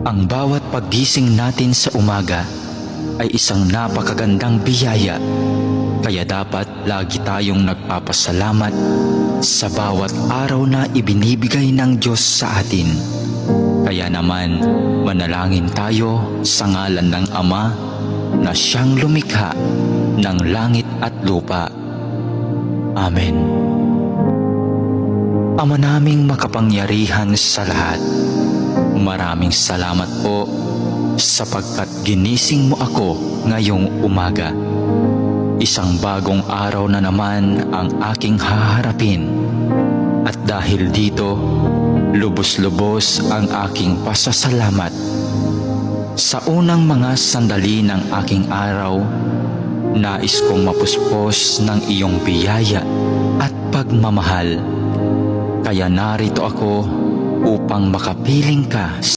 Ang bawat paggising natin sa umaga ay isang napakagandang biyaya, kaya dapat lagi tayong nagpapasalamat sa bawat araw na ibinibigay ng Diyos sa atin. Kaya naman, manalangin tayo sa ngalan ng Ama na siyang lumikha ng langit at lupa. Amen. Ama naming makapangyarihan sa lahat, maraming salamat po sapagkat ginising mo ako ngayong umaga. Isang bagong araw na naman ang aking haharapin. At dahil dito, lubos-lubos ang aking pasasalamat. Sa unang mga sandali ng aking araw, nais kong mapuspos ng iyong biyaya at pagmamahal. Kaya narito ako upang makapiling ka